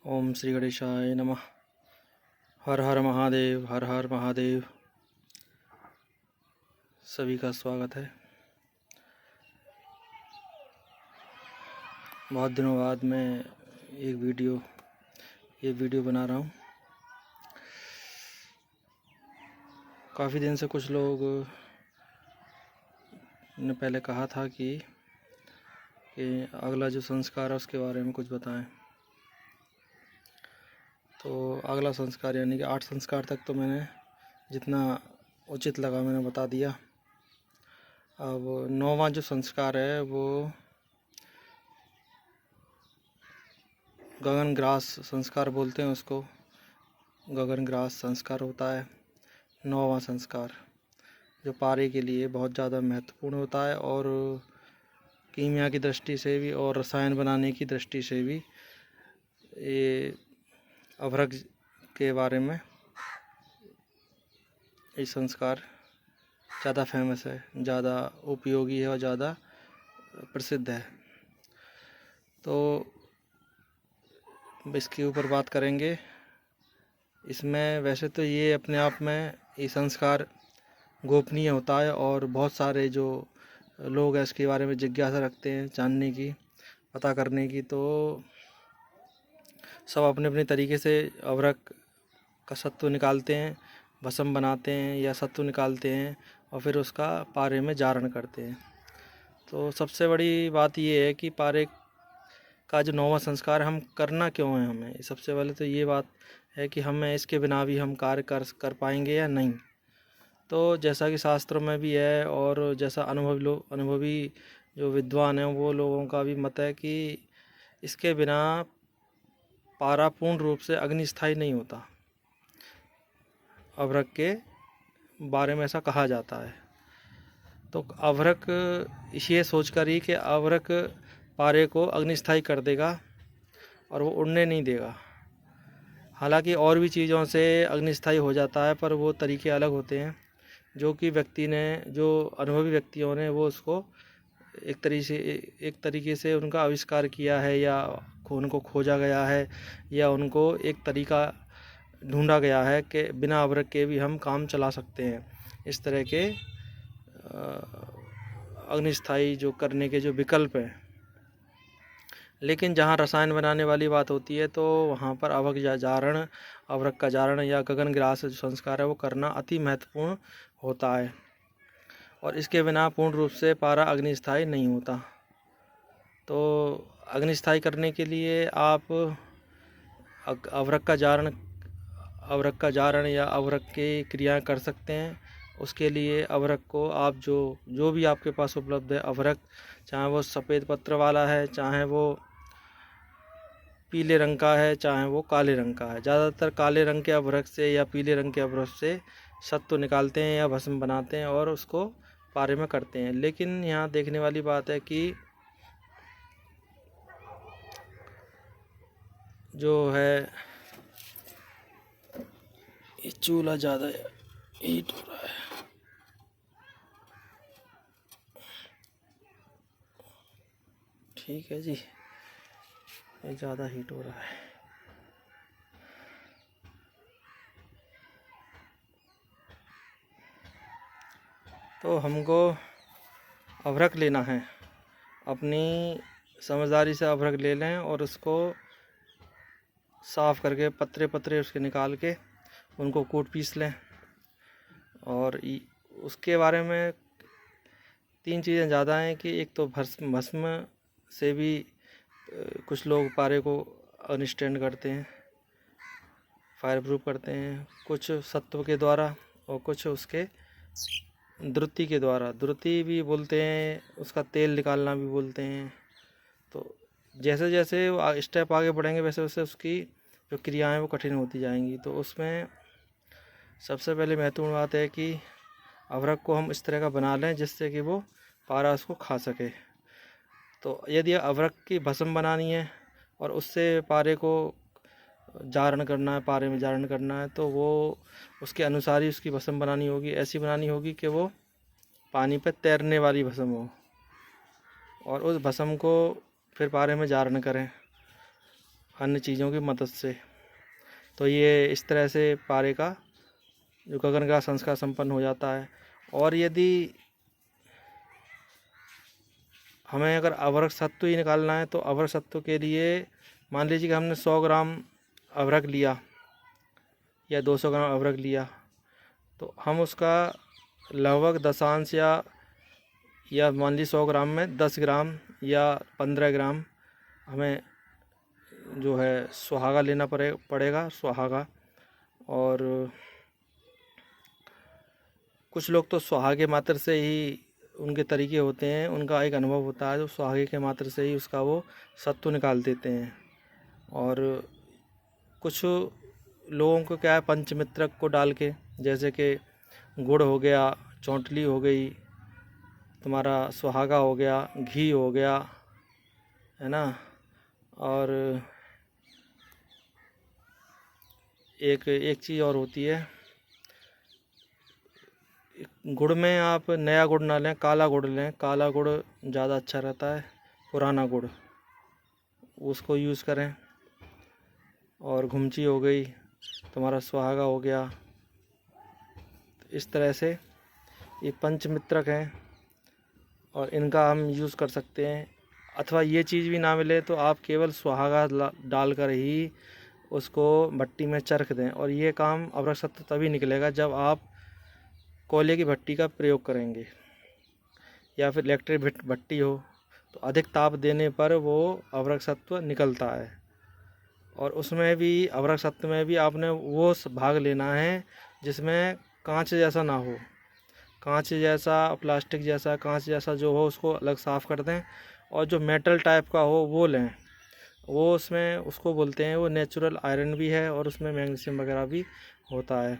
ओम श्री गणेशाय नमः। हर हर महादेव, हर हर महादेव। सभी का स्वागत है। बहुत दिनों बाद मैं एक वीडियो बना रहा हूँ। काफ़ी दिन से कुछ लोग ने पहले कहा था कि अगला जो संस्कार है उसके बारे में कुछ बताएं। तो अगला संस्कार यानी कि 8 संस्कार तक तो मैंने जितना उचित लगा मैंने बता दिया। अब 9वां जो संस्कार है वो गगन ग्रास संस्कार बोलते हैं उसको। गगन ग्रास संस्कार होता है 9वां संस्कार, जो पारे के लिए बहुत ज़्यादा महत्वपूर्ण होता है और कीमिया की दृष्टि से भी और रसायन बनाने की दृष्टि से भी ये अभ्रक के बारे में ये संस्कार ज़्यादा फेमस है, ज़्यादा उपयोगी है और ज़्यादा प्रसिद्ध है। तो इसके ऊपर बात करेंगे। इसमें वैसे तो ये अपने आप में ये संस्कार गोपनीय होता है और बहुत सारे जो लोग हैं इसके बारे में जिज्ञासा रखते हैं जानने की, पता करने की, तो सब अपने अपने तरीके से अभ्रक का सत्व निकालते हैं, भस्म बनाते हैं या सत्व निकालते हैं और फिर उसका पारे में जारण करते हैं। तो सबसे बड़ी बात ये है कि पारे का जो 9वां संस्कार हम करना क्यों है हमें। सबसे पहले तो ये बात है कि हमें इसके बिना भी हम कार्य कर पाएंगे या नहीं। तो जैसा कि शास्त्रों में भी है और जैसा अनुभवी जो विद्वान हैं वो लोगों का भी मत है कि इसके बिना पारा पूर्ण रूप से अग्निस्थायी नहीं होता। अभ्रक के बारे में ऐसा कहा जाता है। तो अभ्रक ये सोचकर ही कि अभ्रक पारे को अग्निस्थायी कर देगा और वो उड़ने नहीं देगा। हालांकि और भी चीज़ों से अग्निस्थायी हो जाता है, पर वो तरीके अलग होते हैं जो कि जो अनुभवी व्यक्तियों ने वो उसको एक तरीके से उनका आविष्कार किया है या उनको खोजा गया है या उनको एक तरीका ढूंढा गया है कि बिना अभ्रक के भी हम काम चला सकते हैं। इस तरह के अग्निस्थायी जो करने के जो विकल्प हैं। लेकिन जहाँ रसायन बनाने वाली बात होती है तो वहाँ पर अभ्रक का जारण या गगन ग्रास जो संस्कार है वो करना अति महत्वपूर्ण होता है और इसके बिना पूर्ण रूप से पारा अग्निस्थायी नहीं होता। तो अग्निस्थायी करने के लिए आप अभ्रक का जारण या अभ्रक की क्रियाएं कर सकते हैं। उसके लिए अभ्रक को आप जो भी आपके पास उपलब्ध है अभ्रक, चाहे वो सफ़ेद पत्र वाला है, चाहे वो पीले रंग का है, चाहे वो काले रंग का है। ज़्यादातर काले रंग के अभ्रक से या पीले रंग के अभ्रक से सत्व निकालते हैं या भस्म बनाते हैं और उसको पारे में करते हैं। लेकिन यहाँ देखने वाली बात है कि जो है ये चूल्हा ज़्यादा हीट हो रहा है। ठीक है जी, ये ज़्यादा हीट हो रहा है। तो हमको अभ्रक लेना है, अपनी समझदारी से अभ्रक ले लें और उसको साफ़ करके पत्रे उसके निकाल के उनको कूट पीस लें। और उसके बारे में 3 चीज़ें ज़्यादा हैं कि एक तो भस्म से भी कुछ लोग पारे को अनस्टैंड करते हैं, फायर प्रूफ करते हैं, कुछ सत्व के द्वारा और कुछ उसके द्रुति के द्वारा। द्रुति भी बोलते हैं, उसका तेल निकालना भी बोलते हैं। तो जैसे जैसे स्टेप आगे बढ़ेंगे वैसे वैसे उसकी जो क्रियाएं वो कठिन होती जाएंगी। तो उसमें सबसे पहले महत्वपूर्ण बात है कि अभ्रक को हम इस तरह का बना लें जिससे कि वो पारा उसको खा सके। तो यदि अभ्रक की भस्म बनानी है और उससे पारे को जारण करना है, पारे में जारण करना है, तो वो उसके अनुसार ही उसकी भस्म बनानी होगी। ऐसी बनानी होगी कि वो पानी पे तैरने वाली भस्म हो और उस भस्म को फिर पारे में जारण करें। अन्य चीज़ों की मदद से। तो ये इस तरह से पारे का जो गगन ग्रास संस्कार संपन्न हो जाता है। और यदि हमें अगर अभ्रक सत्व ही निकालना है तो अभ्रक सत्व के लिए मान लीजिए कि हमने 100 ग्राम अभ्रक लिया या 200 ग्राम अभ्रक लिया, तो हम उसका लगभग दशांश या मान लीजिए 100 ग्राम में 10 ग्राम या 15 ग्राम हमें जो है सुहागा लेना पड़ेगा सुहागा। और कुछ लोग तो सुहागे मात्र से ही उनके तरीके होते हैं, उनका एक अनुभव होता है, जो सुहागे के मात्र से ही उसका वो सत्व निकाल देते हैं। और कुछ लोगों को क्या है, पंचमित्रक को डाल के, जैसे कि गुड़ हो गया, चौंटली हो गई, तुम्हारा सुहागा हो गया, घी हो गया, है ना। और एक चीज़ और होती है, गुड़ में आप नया गुड़ ना लें, काला गुड़ लें। काला गुड़ ज़्यादा अच्छा रहता है, पुराना गुड़ उसको यूज़ करें। और घुमची हो गई, तुम्हारा सुहागा हो गया। इस तरह से ये पंचमित्रक हैं और इनका हम यूज़ कर सकते हैं। अथवा ये चीज़ भी ना मिले तो आप केवल सुहागा डालकर ही उसको भट्टी में चरख दें। और ये काम अभ्रक सत्व तभी निकलेगा जब आप कोयले की भट्टी का प्रयोग करेंगे या फिर इलेक्ट्रिक भट्टी हो, तो अधिक ताप देने पर वो अभ्रक सत्व निकलता है। और उसमें भी अभ्रक सत्व में भी आपने वो भाग लेना है जिसमें कांच जैसा ना हो। कांच जैसा, प्लास्टिक जैसा, कांच जैसा जो हो उसको अलग साफ़ कर दें। और जो मेटल टाइप का हो वो लें। वो उसमें उसको बोलते हैं, वो नेचुरल आयरन भी है और उसमें मैग्नीशियम वगैरह भी होता है।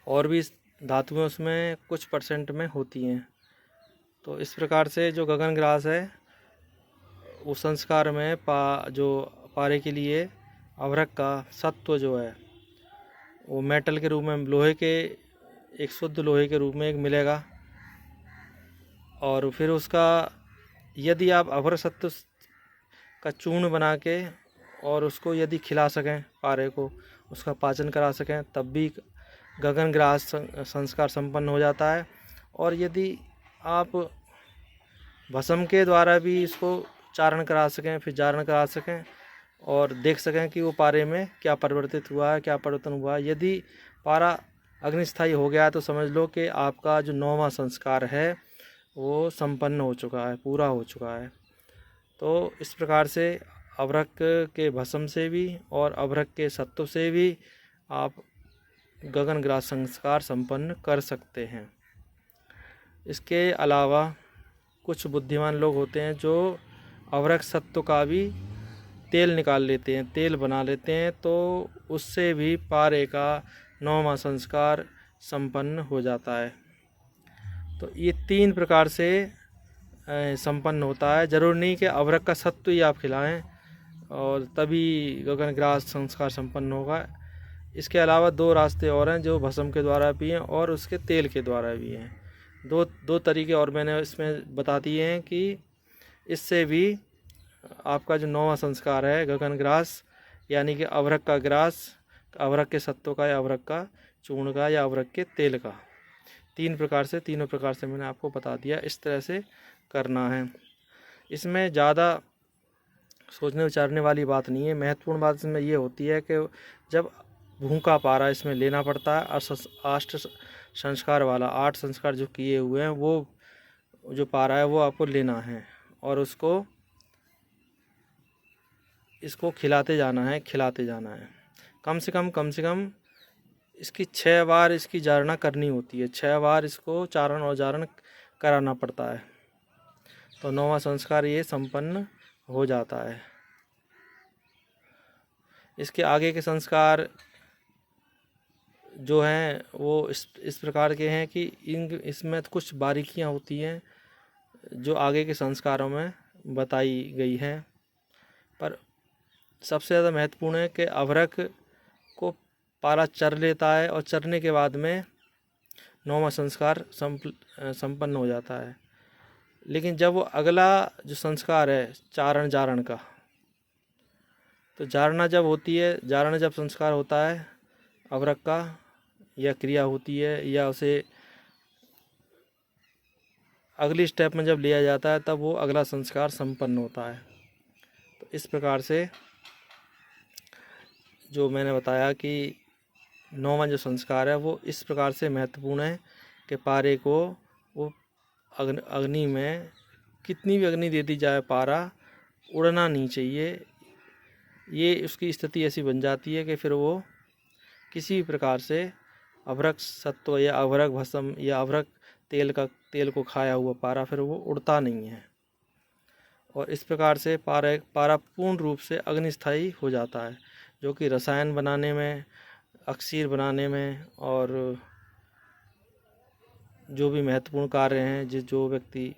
और भी धातुएं उसमें कुछ % में होती हैं। तो इस प्रकार से जो गगन ग्रास है वो संस्कार में जो पारे के लिए अभ्रक का सत्व जो है वो मेटल के रूप में, लोहे के, एक शुद्ध लोहे के रूप में एक मिलेगा। और फिर उसका यदि आप अभ्रक सत्व का चूर्ण बना के और उसको यदि खिला सकें, पारे को उसका पाचन करा सकें, तब भी गगन ग्रास संस्कार संपन्न हो जाता है। और यदि आप भस्म के द्वारा भी इसको चारण करा सकें, फिर जारण करा सकें और देख सकें कि वो पारे में क्या परिवर्तित हुआ है, क्या परिवर्तन हुआ है। यदि पारा अग्निस्थायी हो गया है तो समझ लो कि आपका जो 9वां संस्कार है वो संपन्न हो चुका है, पूरा हो चुका है। तो इस प्रकार से अभ्रक के भस्म से भी और अभ्रक के सत्व से भी आप गगन ग्रास संस्कार संपन्न कर सकते हैं। इसके अलावा कुछ बुद्धिमान लोग होते हैं जो अभ्रक सत्व का भी तेल निकाल लेते हैं, तेल बना लेते हैं, तो उससे भी पारे का 9वां संस्कार संपन्न हो जाता है। तो ये 3 प्रकार से संपन्न होता है। ज़रूर नहीं कि अभ्रक का सत्व ही आप खिलाएं और तभी गगन ग्रास संस्कार संपन्न होगा। इसके अलावा 2 रास्ते और हैं जो भस्म के द्वारा भी हैं और उसके तेल के द्वारा भी हैं। दो तरीके और मैंने इसमें बता दिए हैं कि इससे भी आपका जो 9वां संस्कार है गगन ग्रास, यानी कि अभ्रक का ग्रास, अभ्रक के सत्व का या अभ्रक का चूर्ण का या अभ्रक के तेल का, तीनों प्रकार से मैंने आपको बता दिया। इस तरह से करना है। इसमें ज़्यादा सोचने विचारने वाली बात नहीं है। महत्वपूर्ण बात इसमें ये होती है कि जब भूखा पारा इसमें लेना पड़ता है और 8 संस्कार वाला, 8 संस्कार जो किए हुए हैं वो जो पारा है वो आपको लेना है और इसको खिलाते जाना है। कम से कम इसकी 6 बार इसकी जारणा करनी होती है। 6 बार इसको चारण और जारण कराना पड़ता है, तो 9वां संस्कार ये संपन्न हो जाता है। इसके आगे के संस्कार जो हैं वो इस प्रकार के हैं कि इसमें कुछ बारीकियां होती हैं जो आगे के संस्कारों में बताई गई हैं। पर सबसे ज़्यादा महत्वपूर्ण है कि अभ्रक को पारा चर लेता है और चरने के बाद में 9वां संस्कार संपन्न हो जाता है। लेकिन जब वो अगला जो संस्कार है चारण जारण का, तो जारना जब होती है, जारना जब संस्कार होता है अभ्रक का, या क्रिया होती है, या उसे अगली स्टेप में जब लिया जाता है, तब वो अगला संस्कार संपन्न होता है। तो इस प्रकार से जो मैंने बताया कि 9वां जो संस्कार है वो इस प्रकार से महत्वपूर्ण है कि पारे को वो अग्नि में कितनी भी अग्नि दे दी जाए, पारा उड़ना नहीं चाहिए। ये उसकी स्थिति ऐसी बन जाती है कि फिर वो किसी भी प्रकार से अभ्रक सत्व या अभ्रक भस्म या अभ्रक तेल को खाया हुआ पारा फिर वो उड़ता नहीं है, और इस प्रकार से पारा पूर्ण रूप से अग्निस्थायी हो जाता है, जो कि रसायन बनाने में, अक्सीर बनाने में, और जो भी महत्वपूर्ण कार्य हैं, जो व्यक्ति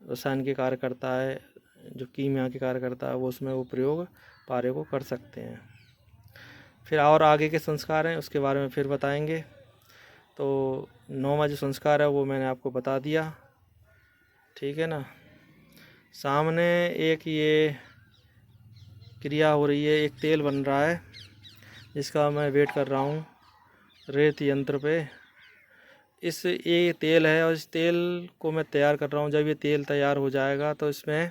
रसायन के कार्य करता है, जो कीमिया के कार्य करता है, वो उसमें वो प्रयोग पारे को कर सकते हैं। फिर और आगे के संस्कार हैं उसके बारे में फिर बताएंगे। तो 9वां जो संस्कार है वो मैंने आपको बता दिया, ठीक है ना। सामने एक ये क्रिया हो रही है, एक तेल बन रहा है जिसका मैं वेट कर रहा हूँ रेत यंत्र पे। ये तेल है और इस तेल को मैं तैयार कर रहा हूँ। जब ये तेल तैयार हो जाएगा तो इसमें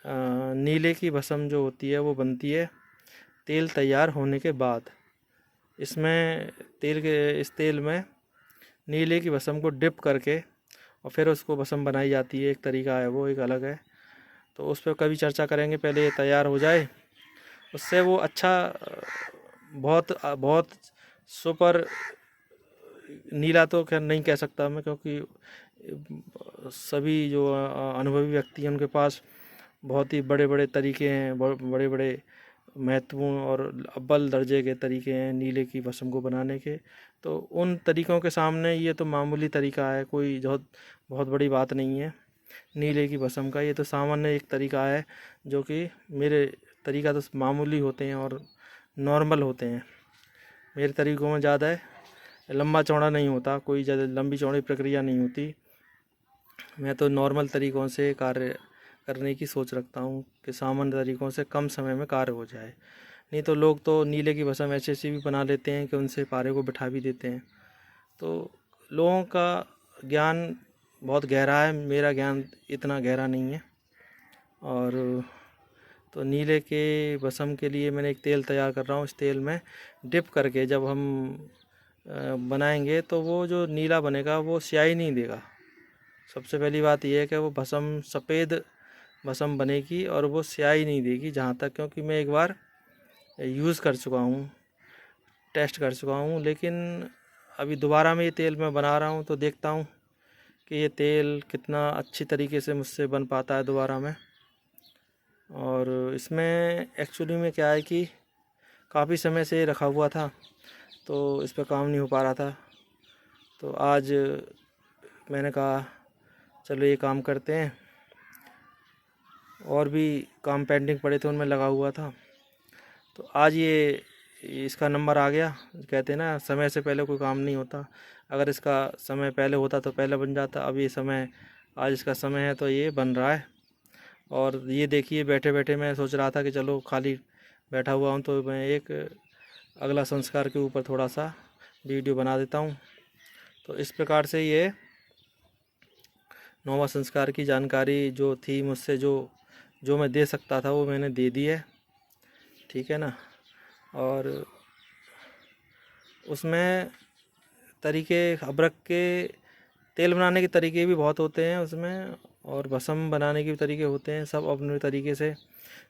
नीले की भस्म जो होती है वो बनती है तेल तैयार होने के बाद। इसमें इस तेल में नीले की भस्म को डिप करके और फिर उसको भस्म बनाई जाती है। एक तरीका है वो, एक अलग है, तो उस पर कभी चर्चा करेंगे। पहले ये तैयार हो जाए, उससे वो अच्छा बहुत सुपर नीला तो खैर नहीं कह सकता मैं, क्योंकि सभी जो अनुभवी व्यक्ति हैं उनके पास बहुत ही बड़े बड़े तरीके हैं, बड़े बड़े महत्वपूर्ण और अव्वल दर्जे के तरीके हैं नीले की भस्म को बनाने के। तो उन तरीक़ों के सामने ये तो मामूली तरीका है, कोई बहुत बड़ी बात नहीं है नीले की भस्म का। ये तो सामान्य एक तरीका है, जो कि मेरे तरीका तो मामूली होते हैं और नॉर्मल होते हैं। मेरे तरीक़ों में ज़्यादा लंबा चौड़ा नहीं होता, कोई ज़्यादा लंबी चौड़ी प्रक्रिया नहीं होती। मैं तो नॉर्मल तरीक़ों से कार्य करने की सोच रखता हूँ कि सामान्य तरीक़ों से कम समय में कार्य हो जाए। नहीं तो लोग तो नीले की भस्म ऐसी भी बना लेते हैं कि उनसे पारे को बिठा भी देते हैं। तो लोगों का ज्ञान बहुत गहरा है, मेरा ज्ञान इतना गहरा नहीं है। और तो नीले के भस्म के लिए मैंने एक तेल तैयार कर रहा हूँ। इस तेल में डिप करके जब हम बनाएंगे तो वो जो नीला बनेगा वो स्याही नहीं देगा। सबसे पहली बात यह है कि वो भस्म सफ़ेद भस्म बनेगी और वो स्याही नहीं देगी जहाँ तक, क्योंकि मैं एक बार यूज़ कर चुका हूँ, टेस्ट कर चुका हूँ। लेकिन अभी दोबारा मैं ये तेल मैं बना रहा हूँ तो देखता हूँ कि ये तेल कितना अच्छी तरीके से मुझसे बन पाता है दोबारा में। और इसमें एक्चुअली में क्या है कि काफ़ी समय से रखा हुआ था तो इस पर काम नहीं हो पा रहा था। तो आज मैंने कहा चलो ये काम करते हैं। और भी काम पेंडिंग पड़े थे, उनमें लगा हुआ था। तो आज ये इसका नंबर आ गया। कहते हैं ना, समय से पहले कोई काम नहीं होता। अगर इसका समय पहले होता तो पहले बन जाता। अब ये समय, आज इसका समय है तो ये बन रहा है। और ये देखिए, बैठे बैठे मैं सोच रहा था कि चलो खाली बैठा हुआ हूँ तो मैं एक अगला संस्कार के ऊपर थोड़ा सा वीडियो बना देता हूँ। तो इस प्रकार से ये 9वां संस्कार की जानकारी जो थी मुझसे, जो मैं दे सकता था वो मैंने दे दी है, ठीक है ना। और उसमें तरीके, अभ्रक के तेल बनाने के तरीके भी बहुत होते हैं उसमें, और भस्म बनाने के भी तरीके होते हैं। सब अपने तरीके से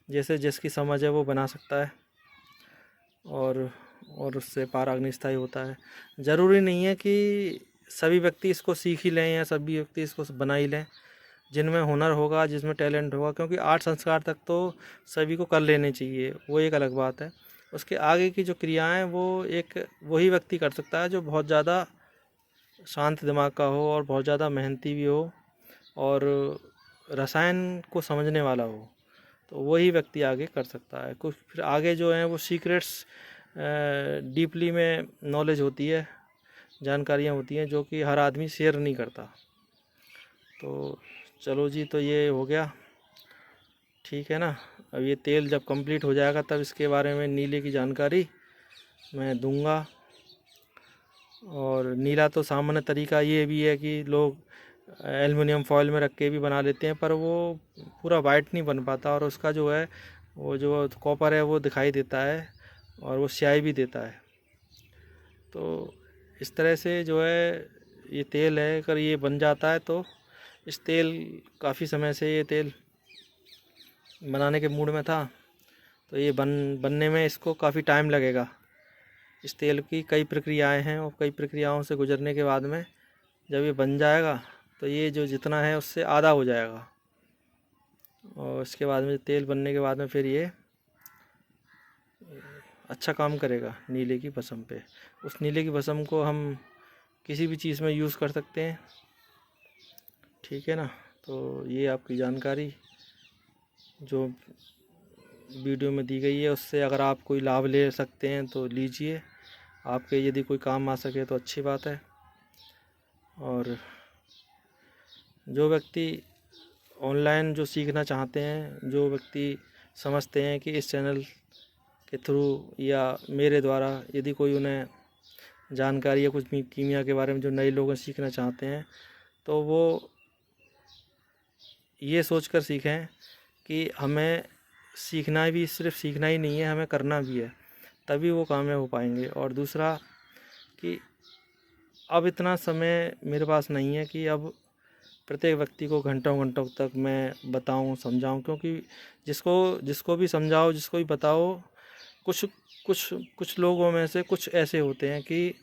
जैसे जिसकी समझ है वो बना सकता है, और उससे पारा अग्निस्थायी होता है। ज़रूरी नहीं है कि सभी व्यक्ति इसको सीख ही लें या सभी व्यक्ति इसको बना ही लें। जिनमें हुनर होगा, जिसमें टैलेंट होगा, क्योंकि 8 संस्कार तक तो सभी को कर लेने चाहिए, वो एक अलग बात है। उसके आगे की जो क्रियाएं वो एक वही व्यक्ति कर सकता है जो बहुत ज़्यादा शांत दिमाग का हो और बहुत ज़्यादा मेहनती भी हो और रसायन को समझने वाला हो, तो वही व्यक्ति आगे कर सकता है। कुछ फिर आगे जो हैं वो सीक्रेट्स डीपली में नॉलेज होती है, जानकारियाँ होती हैं जो कि हर आदमी शेयर नहीं करता। तो चलो जी, तो ये हो गया, ठीक है ना। अब ये तेल जब कंप्लीट हो जाएगा तब इसके बारे में नीले की जानकारी मैं दूंगा। और नीला तो सामान्य तरीका ये भी है कि लोग एल्युमिनियम फॉयल में रख के भी बना लेते हैं, पर वो पूरा वाइट नहीं बन पाता और उसका जो है वो जो कॉपर है वो दिखाई देता है और वो स्याही भी देता है। तो इस तरह से जो है ये तेल है, अगर ये बन जाता है तो इस तेल काफ़ी समय से ये तेल बनाने के मूड में था, तो ये बनने में इसको काफ़ी टाइम लगेगा। इस तेल की कई प्रक्रियाएं हैं और कई प्रक्रियाओं से गुजरने के बाद में जब ये बन जाएगा तो ये जो जितना है उससे आधा हो जाएगा। और इसके बाद में तेल बनने के बाद में फिर ये अच्छा काम करेगा नीले की भस्म पे। उस नीले की भस्म को हम किसी भी चीज़ में यूज़ कर सकते हैं, ठीक है ना। तो ये आपकी जानकारी जो वीडियो में दी गई है उससे अगर आप कोई लाभ ले सकते हैं तो लीजिए, आपके यदि कोई काम आ सके तो अच्छी बात है। और जो व्यक्ति ऑनलाइन जो सीखना चाहते हैं, जो व्यक्ति समझते हैं कि इस चैनल के थ्रू या मेरे द्वारा यदि कोई उन्हें जानकारी या कुछ भी कीमिया के बारे में जो नए लोग सीखना चाहते हैं, तो वो ये सोचकर सीखें कि हमें सीखना भी सिर्फ सीखना ही नहीं है, हमें करना भी है, तभी वो कामयाब हो पाएंगे। और दूसरा कि अब इतना समय मेरे पास नहीं है कि अब प्रत्येक व्यक्ति को घंटों घंटों तक मैं बताऊं समझाऊं, क्योंकि जिसको भी समझाओ जिसको भी बताओ, कुछ कुछ कुछ लोगों में से कुछ ऐसे होते हैं कि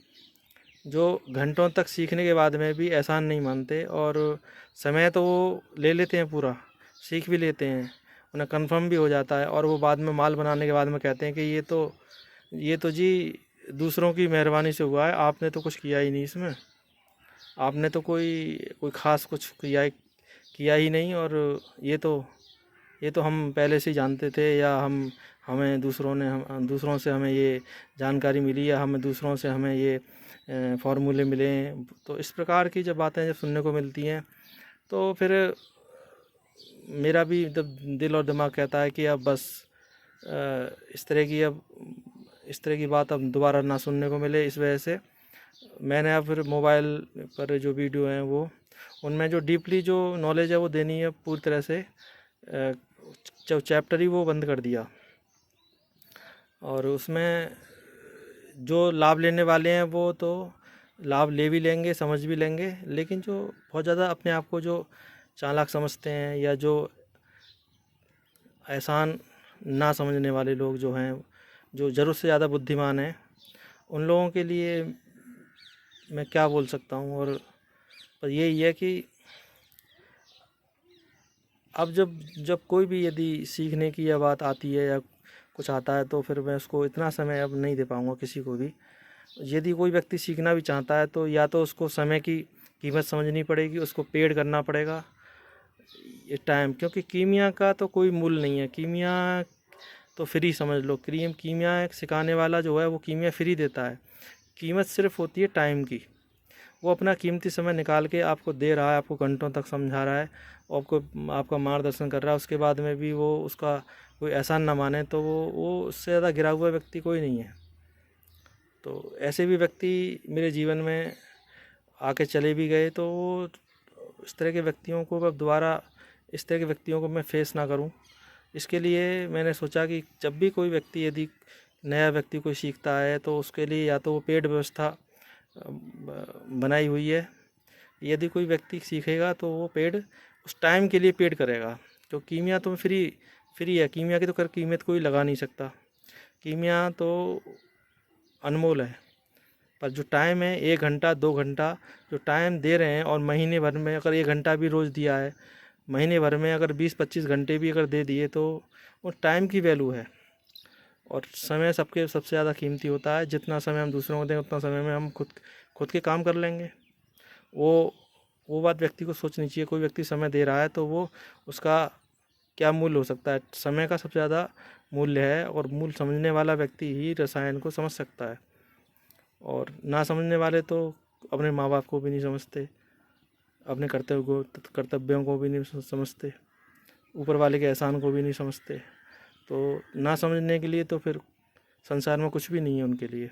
जो घंटों तक सीखने के बाद में भी एहसान नहीं मानते, और समय तो वो ले लेते हैं, पूरा सीख भी लेते हैं, उन्हें कंफर्म भी हो जाता है, और वो बाद में माल बनाने के बाद में कहते हैं कि ये तो जी दूसरों की मेहरबानी से हुआ है, आपने तो कुछ किया ही नहीं इसमें, आपने तो कोई ख़ास कुछ किया ही नहीं, और ये तो हम पहले से ही जानते थे, या हमें दूसरों से हमें ये जानकारी मिली, या हमें ये फार्मूले मिले हैं। तो इस प्रकार की जब बातें जब सुनने को मिलती हैं तो फिर मेरा भी जब दिल और दिमाग कहता है कि अब बस इस तरह की बात अब दोबारा ना सुनने को मिले। इस वजह से मैंने अब फिर मोबाइल पर जो वीडियो हैं वो उनमें जो डीपली जो नॉलेज है वो देनी है पूरी तरह से, जो चैप्टर ही वो बंद कर दिया। और उसमें जो लाभ लेने वाले हैं वो तो लाभ ले भी लेंगे, समझ भी लेंगे, लेकिन जो बहुत ज़्यादा अपने आप को जो चालाक समझते हैं या जो एहसान ना समझने वाले लोग जो हैं, जो ज़रूरत से ज़्यादा बुद्धिमान हैं, उन लोगों के लिए मैं क्या बोल सकता हूँ। और पर यही है कि अब जब कोई भी यदि सीखने की यह बात आती है या कुछ आता है तो फिर मैं उसको इतना समय अब नहीं दे पाऊँगा किसी को भी। यदि कोई व्यक्ति सीखना भी चाहता है तो या तो उसको समय की कीमत समझनी पड़ेगी, उसको पेड करना पड़ेगा ये टाइम, क्योंकि कीमिया का तो कोई मूल्य नहीं है। कीमिया तो फ्री समझ लो, कीमिया सिखाने वाला जो है वो कीमिया फ्री देता है, कीमत सिर्फ होती है टाइम की। वो अपना कीमती समय निकाल के आपको दे रहा है, आपको घंटों तक समझा रहा है, आपका मार्गदर्शन कर रहा है। उसके बाद में भी वो उसका कोई एहसान ना माने तो वो उससे ज़्यादा गिरा हुआ व्यक्ति कोई नहीं है। तो ऐसे भी व्यक्ति मेरे जीवन में आके चले भी गए, तो वो इस तरह के व्यक्तियों को अब दोबारा इस तरह के व्यक्तियों को मैं फेस ना करूं। इसके लिए मैंने सोचा कि जब भी कोई व्यक्ति यदि नया व्यक्ति कोई सीखता है तो उसके लिए या तो वो पेड व्यवस्था बनाई हुई है, यदि कोई व्यक्ति सीखेगा तो वो पेड उस टाइम के लिए पेड करेगा। तो कीमिया तो फ्री है, कीमिया की तो कीमत कोई लगा नहीं सकता, कीमिया तो अनमोल है। पर जो टाइम है 1 घंटा 2 घंटा जो टाइम दे रहे हैं, और महीने भर में अगर 1 घंटा भी रोज़ दिया है, महीने भर में अगर 20-25 घंटे भी अगर दे दिए तो वो टाइम की वैल्यू है। और समय सबसे ज़्यादा कीमती होता है, जितना समय हम दूसरों को दें उतना समय में हम खुद के काम कर लेंगे। वो बात व्यक्ति को सोचनी चाहिए। कोई व्यक्ति समय दे रहा है तो वो उसका क्या मूल्य हो सकता है, समय का सबसे ज़्यादा मूल्य है, और मूल्य समझने वाला व्यक्ति ही रसायन को समझ सकता है। और ना समझने वाले तो अपने माँ बाप को भी नहीं समझते, अपने कर्तव्यों को भी नहीं समझते, ऊपर वाले के एहसान को भी नहीं समझते। तो ना समझने के लिए तो फिर संसार में कुछ भी नहीं है उनके लिए।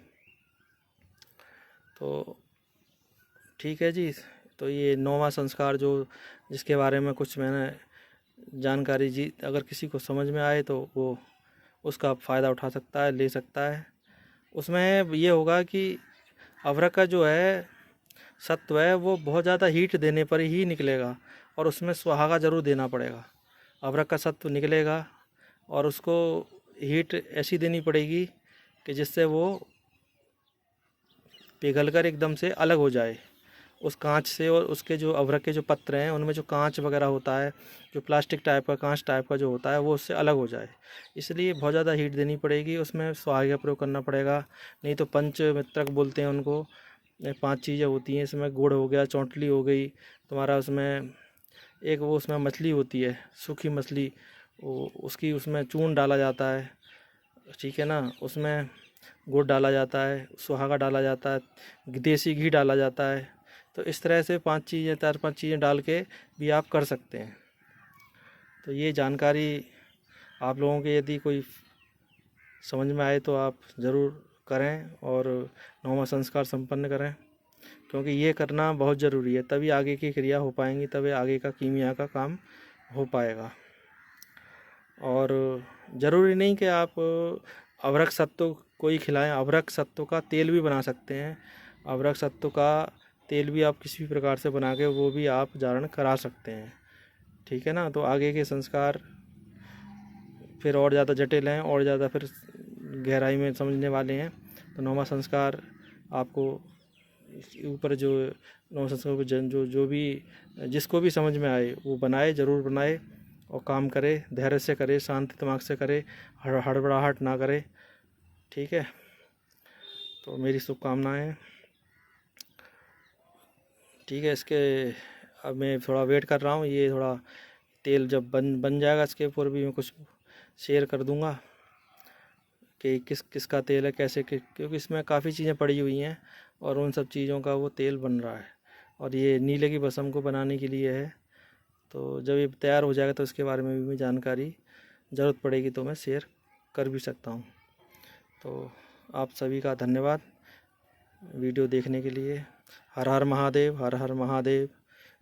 तो ठीक है जी। तो ये 9वां संस्कार जो जिसके बारे में कुछ मैंने जानकारी जी, अगर किसी को समझ में आए तो वो उसका फ़ायदा उठा सकता है, ले सकता है। उसमें ये होगा कि अभ्रक का जो है सत्व है वो बहुत ज़्यादा हीट देने पर ही निकलेगा, और उसमें सुहागा ज़रूर देना पड़ेगा। अभ्रक का सत्व निकलेगा और उसको हीट ऐसी देनी पड़ेगी कि जिससे वो पिघलकर एकदम से अलग हो जाए उस कांच से, और उसके जो अभ्रक के जो पत्र हैं उनमें जो कांच वगैरह होता है, जो प्लास्टिक टाइप का कांच टाइप का जो होता है, वो उससे अलग हो जाए। इसलिए बहुत ज़्यादा हीट देनी पड़ेगी, उसमें सुहागे का प्रयोग करना पड़ेगा। नहीं तो पंच मित्रक बोलते हैं उनको। 5 चीज़ें होती हैं इसमें, गुड़ हो गया, चौंटली हो गई तुम्हारा, उसमें एक वो उसमें मछली होती है सूखी मछली, वो उसकी उसमें चून डाला जाता है, ठीक है ना। उसमें गुड़ डाला जाता है, सुहागा डाला जाता है, देसी घी डाला जाता है। तो इस तरह से 5 चीज़ें 4-5 चीज़ें डाल के भी आप कर सकते हैं। तो ये जानकारी आप लोगों के यदि कोई समझ में आए तो आप ज़रूर करें और 9वां संस्कार संपन्न करें, क्योंकि ये करना बहुत ज़रूरी है। तभी आगे की क्रिया हो पाएंगी, तभी आगे का कीमिया का काम हो पाएगा। और ज़रूरी नहीं कि आप अभ्रक सत्तू को ही खिलाएं, अभ्रक सत्तू का तेल भी बना सकते हैं। अभ्रक सत्तू का तेल भी आप किसी भी प्रकार से बना के वो भी आप धारण करा सकते हैं, ठीक है ना। तो आगे के संस्कार फिर और ज़्यादा जटिल हैं और ज़्यादा फिर गहराई में समझने वाले हैं। तो 9वां संस्कार आपको ऊपर जो 9वां संस्कार को जो भी जिसको भी समझ में आए वो बनाए, ज़रूर बनाए और काम करे, धैर्य से करे, शांति दिमाग से करे, हड़बड़ाहट ना करे, ठीक है। तो मेरी शुभकामनाएं, ठीक है। इसके अब मैं थोड़ा वेट कर रहा हूँ, ये थोड़ा तेल जब बन जाएगा इसके ऊपर भी मैं कुछ शेयर कर दूंगा कि किस किस का तेल है, कैसे क्योंकि इसमें काफ़ी चीज़ें पड़ी हुई हैं और उन सब चीज़ों का वो तेल बन रहा है। और ये नीले की भस्म को बनाने के लिए है। तो जब ये तैयार हो जाएगा तो इसके बारे में भी मैं जानकारी ज़रूरत पड़ेगी तो मैं शेयर कर भी सकता हूँ। तो आप सभी का धन्यवाद वीडियो देखने के लिए। हर हर महादेव, हर हर महादेव।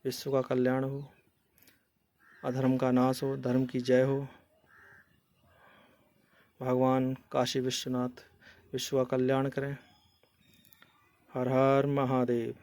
विश्व का कल्याण हो, अधर्म का नाश हो, धर्म की जय हो। भगवान काशी विश्वनाथ विश्व का कल्याण करें। हर हर महादेव।